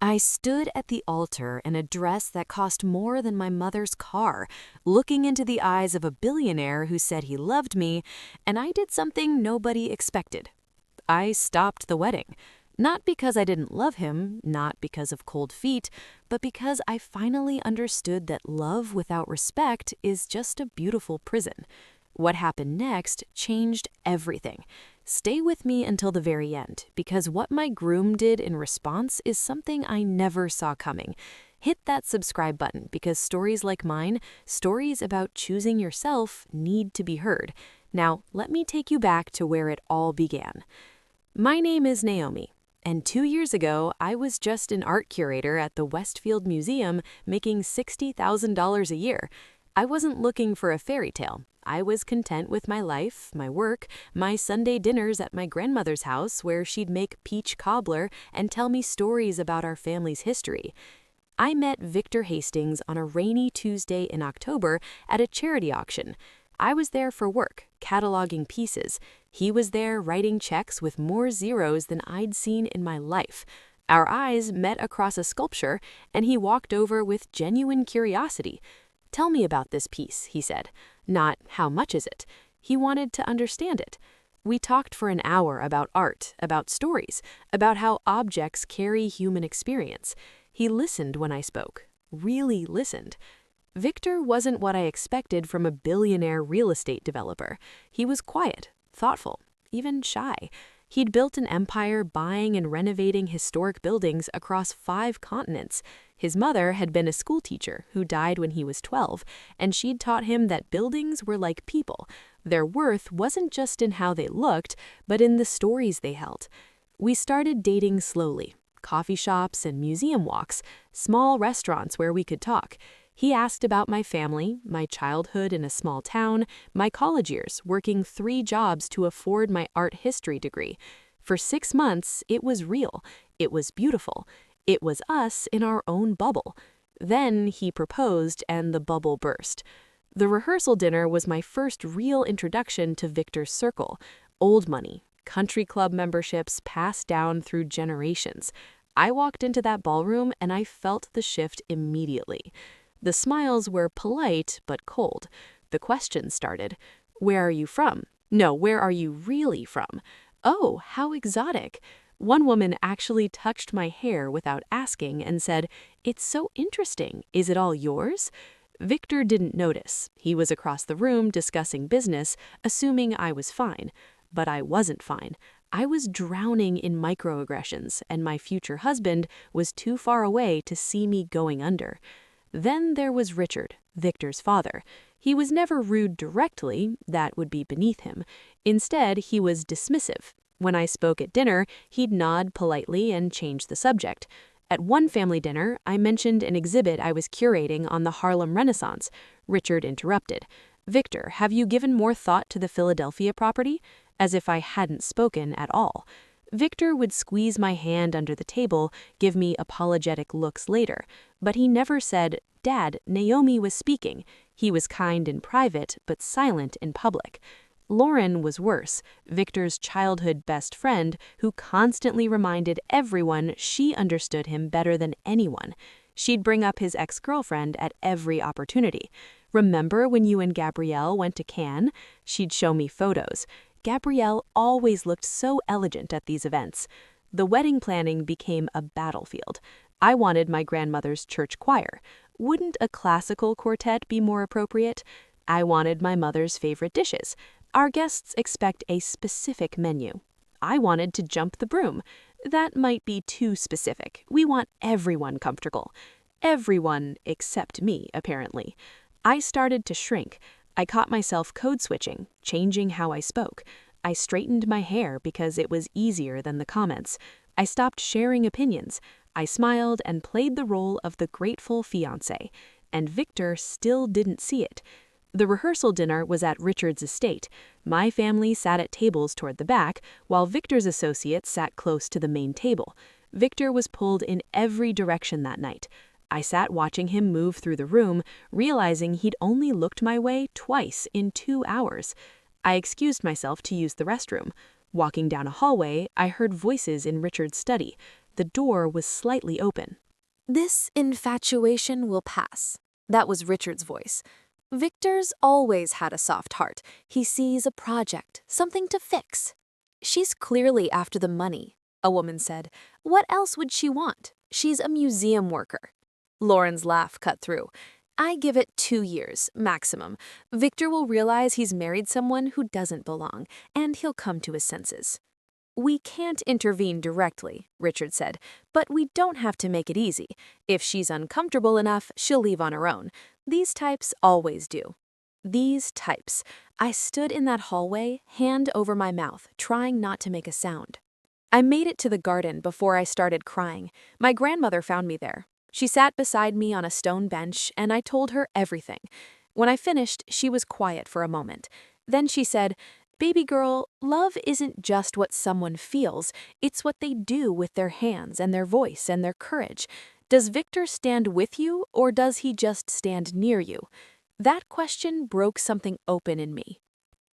I stood at the altar in a dress that cost more than my mother's car, looking into the eyes of a billionaire who said he loved me, and I did something nobody expected. I stopped the wedding. Not because I didn't love him, not because of cold feet, but because I finally understood that love without respect is just a beautiful prison. What happened next changed everything. Stay with me until the very end, because what my groom did in response is something I never saw coming. Hit that subscribe button because stories like mine, stories about choosing yourself, need to be heard. Now, let me take you back to where it all began. My name is Naomi, and 2 years ago, I was just an art curator at the Westfield Museum making $60,000 a year. I wasn't looking for a fairy tale. I was content with my life, my work, my Sunday dinners at my grandmother's house where she'd make peach cobbler and tell me stories about our family's history. I met Victor Hastings on a rainy Tuesday in October at a charity auction. I was there for work, cataloging pieces. He was there writing checks with more zeros than I'd seen in my life. Our eyes met across a sculpture, and he walked over with genuine curiosity. "Tell me about this piece," he said. Not, "How much is it?" He wanted to understand it. We talked for an hour about art, about stories, about how objects carry human experience. He listened when I spoke, really listened. Victor wasn't what I expected from a billionaire real estate developer. He was quiet, thoughtful, even shy. He'd built an empire buying and renovating historic buildings across 5 continents. His mother had been a schoolteacher who died when he was 12, and she'd taught him that buildings were like people. Their worth wasn't just in how they looked, but in the stories they held. We started dating slowly. Coffee shops and museum walks, small restaurants where we could talk. He asked about my family, my childhood in a small town, my college years, working 3 jobs to afford my art history degree. For 6 months, it was real. It was beautiful. It was us in our own bubble. Then he proposed and the bubble burst. The rehearsal dinner was my first real introduction to Victor's circle. Old money, country club memberships passed down through generations. I walked into that ballroom and I felt the shift immediately. The smiles were polite but cold. The questions started. "Where are you from?" "No, where are you really from?" "Oh, how exotic." One woman actually touched my hair without asking and said, "It's so interesting. Is it all yours?" Victor didn't notice. He was across the room discussing business, assuming I was fine. But I wasn't fine. I was drowning in microaggressions, and my future husband was too far away to see me going under. Then there was Richard, Victor's father. He was never rude directly, that would be beneath him. Instead, he was dismissive. When I spoke at dinner, he'd nod politely and change the subject. At one family dinner, I mentioned an exhibit I was curating on the Harlem Renaissance. Richard interrupted. "Victor, have you given more thought to the Philadelphia property?" As if I hadn't spoken at all. Victor would squeeze my hand under the table, give me apologetic looks later, but he never said, "Dad, Naomi was speaking." He was kind in private, but silent in public. Lauren was worse, Victor's childhood best friend, who constantly reminded everyone she understood him better than anyone. She'd bring up his ex-girlfriend at every opportunity. "Remember when you and Gabrielle went to Cannes?" She'd show me photos. Gabrielle always looked so elegant at these events. The wedding planning became a battlefield. I wanted my grandmother's church choir. Wouldn't a classical quartet be more appropriate? I wanted my mother's favorite dishes. Our guests expect a specific menu. I wanted to jump the broom. That might be too specific. We want everyone comfortable. Everyone except me, apparently. I started to shrink. I caught myself code switching, changing how I spoke. I straightened my hair because it was easier than the comments. I stopped sharing opinions. I smiled and played the role of the grateful fiancé. And Victor still didn't see it. The rehearsal dinner was at Richard's estate. My family sat at tables toward the back, while Victor's associates sat close to the main table. Victor was pulled in every direction that night. I sat watching him move through the room, realizing he'd only looked my way twice in 2 hours. I excused myself to use the restroom. Walking down a hallway, I heard voices in Richard's study. the door was slightly open. "This infatuation will pass." That was Richard's voice. "Victor's always had a soft heart. He sees a project, something to fix." "She's clearly after the money," a woman said. "What else would she want? She's a museum worker." Lauren's laugh cut through. "I give it 2 years, maximum. Victor will realize he's married someone who doesn't belong, and he'll come to his senses." "We can't intervene directly," Richard said, "but we don't have to make it easy. If she's uncomfortable enough, she'll leave on her own. These types always do." These types. I stood in that hallway, hand over my mouth, trying not to make a sound. I made it to the garden before I started crying. My grandmother found me there. She sat beside me on a stone bench, and I told her everything. When I finished, she was quiet for a moment. Then she said, "Baby girl, love isn't just what someone feels, it's what they do with their hands and their voice and their courage. Does Victor stand with you, or does he just stand near you?" That question broke something open in me.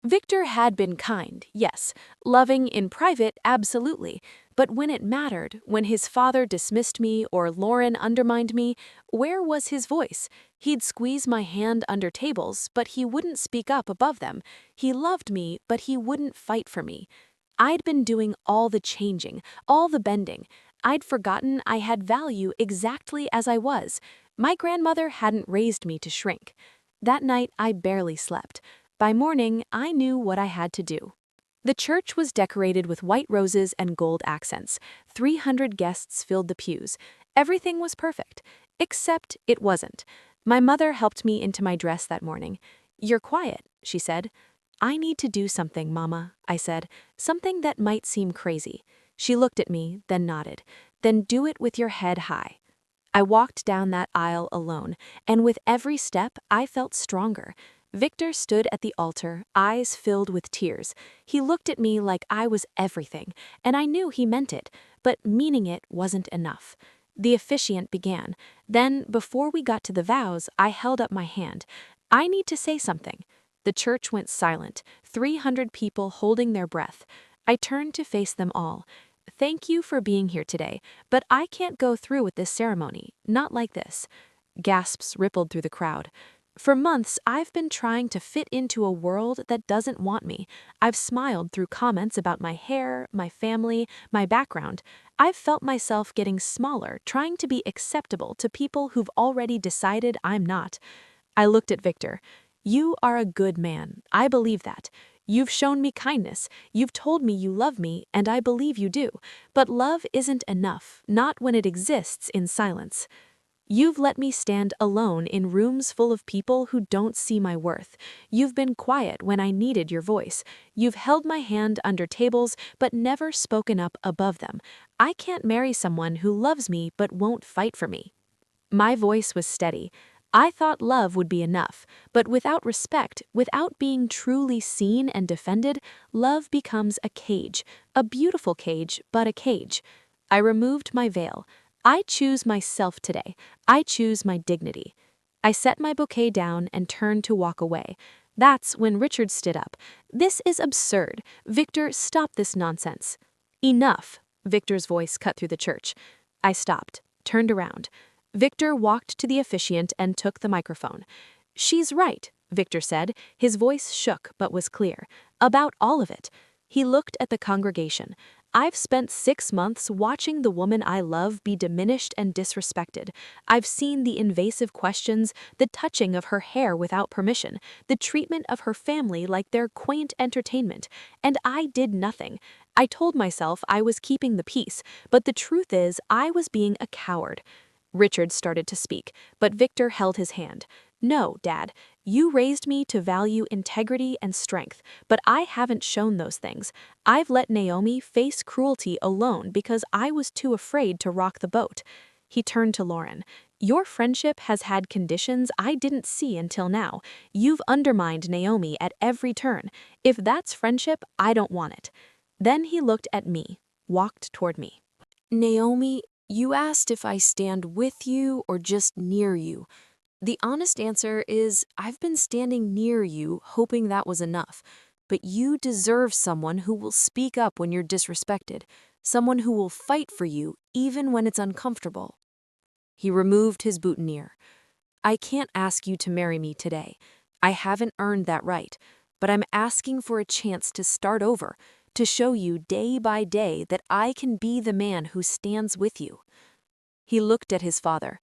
Victor had been kind, yes, loving in private, absolutely, but when it mattered, when his father dismissed me or Lauren undermined me, where was his voice? He'd squeeze my hand under tables, but he wouldn't speak up above them. He loved me, but he wouldn't fight for me. I'd been doing all the changing, all the bending. I'd forgotten I had value exactly as I was. My grandmother hadn't raised me to shrink. That night, I barely slept. By morning, I knew what I had to do. The church was decorated with white roses and gold accents. 300 guests filled the pews. Everything was perfect, except it wasn't. My mother helped me into my dress that morning. "You're quiet," she said. "I need to do something, Mama," I said, "something that might seem crazy." She looked at me, then nodded. "Then do it with your head high." I walked down that aisle alone, and with every step, I felt stronger. Victor stood at the altar, eyes filled with tears. He looked at me like I was everything, and I knew he meant it, but meaning it wasn't enough. The officiant began. Then, before we got to the vows, I held up my hand. "I need to say something." The church went silent, 300 people holding their breath. I turned to face them all. "Thank you for being here today, but I can't go through with this ceremony, not like this." Gasps rippled through the crowd. For months, I've been trying to fit into a world that doesn't want me. I've smiled through comments about my hair, my family, my background. I've felt myself getting smaller, trying to be acceptable to people who've already decided I'm not. I looked at Victor. "You are a good man. I believe that. You've shown me kindness. You've told me you love me, and I believe you do. But love isn't enough, not when it exists in silence. You've let me stand alone in rooms full of people who don't see my worth. You've been quiet when I needed your voice. You've held my hand under tables but never spoken up above them. I can't marry someone who loves me but won't fight for me." My voice was steady. I thought love would be enough, but without respect, without being truly seen and defended, love becomes a cage, a beautiful cage, but a cage. I removed my veil. I choose myself today. I choose my dignity. I set my bouquet down and turned to walk away. That's when Richard stood up. "This is absurd. Victor, stop this nonsense." "Enough," Victor's voice cut through the church. I stopped, turned around. Victor walked to the officiant and took the microphone. "She's right," Victor said. His voice shook but was clear. "About all of it." He looked at the congregation. "I've spent 6 months watching the woman I love be diminished and disrespected. I've seen the invasive questions, the touching of her hair without permission, the treatment of her family like their quaint entertainment, and I did nothing. I told myself I was keeping the peace, but the truth is I was being a coward." Richard started to speak, but Victor held his hand. "No, Dad, you raised me to value integrity and strength, but I haven't shown those things. I've let Naomi face cruelty alone because I was too afraid to rock the boat." He turned to Lauren. "Your friendship has had conditions I didn't see until now. You've undermined Naomi at every turn. If that's friendship, I don't want it." Then he looked at me, walked toward me. "Naomi, you asked if I stand with you or just near you. The honest answer is I've been standing near you, hoping that was enough. But you deserve someone who will speak up when you're disrespected. someone who will fight for you even when it's uncomfortable. He removed his boutonniere. I can't ask you to marry me today. I haven't earned that right, but I'm asking for a chance to start over, to show you day by day that I can be the man who stands with you. He looked at his father.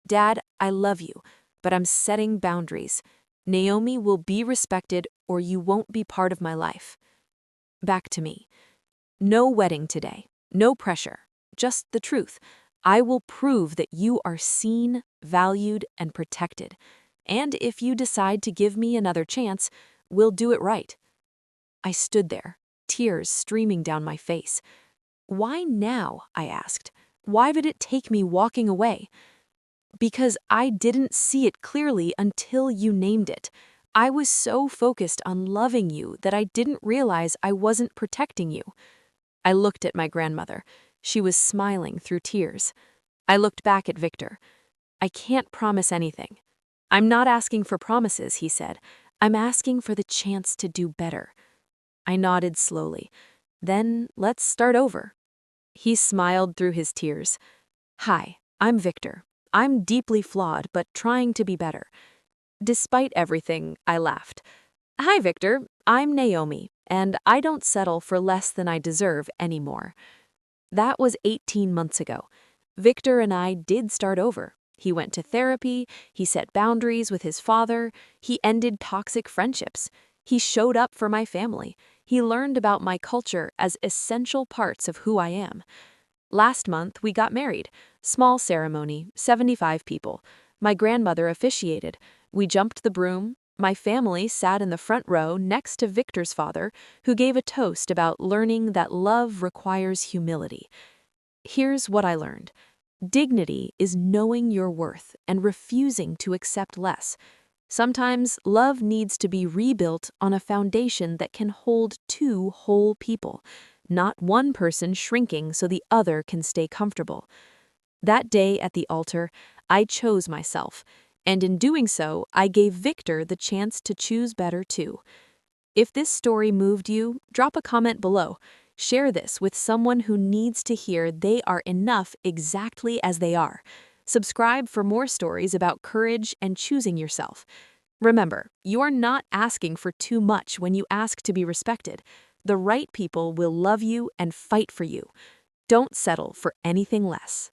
Dad, I love you, but I'm setting boundaries. Naomi will be respected or you won't be part of my life. Back to me. No wedding today. No pressure. Just the truth. I will prove that you are seen, valued, and protected. And if you decide to give me another chance, we'll do it right. I stood there, tears streaming down my face. Why now? I asked. Why did it take me walking away? Because I didn't see it clearly until you named it. I was so focused on loving you that I didn't realize I wasn't protecting you. I looked at my grandmother. She was smiling through tears. I looked back at Victor. I can't promise anything. I'm not asking for promises, he said. I'm asking for the chance to do better. I nodded slowly. Then let's start over. He smiled through his tears. Hi, I'm Victor. I'm deeply flawed, but trying to be better. Despite everything, I laughed. Hi, Victor. I'm Naomi, and I don't settle for less than I deserve anymore. That was 18 months ago. Victor and I did start over. He went to therapy, he set boundaries with his father, he ended toxic friendships. He showed up for my family. He learned about my culture as essential parts of who I am. Last month, we got married. Small ceremony, 75 people. My grandmother officiated. We jumped the broom. My family sat in the front row next to Victor's father, who gave a toast about learning that love requires humility. Here's what I learned. Dignity is knowing your worth and refusing to accept less. Sometimes love needs to be rebuilt on a foundation that can hold two whole people, not one person shrinking so the other can stay comfortable. That day at the altar, I chose myself, and in doing so, I gave Victor the chance to choose better too. If this story moved you, drop a comment below. Share this with someone who needs to hear they are enough exactly as they are. Subscribe for more stories about courage and choosing yourself. Remember, you're not asking for too much when you ask to be respected. The right people will love you and fight for you. Don't settle for anything less.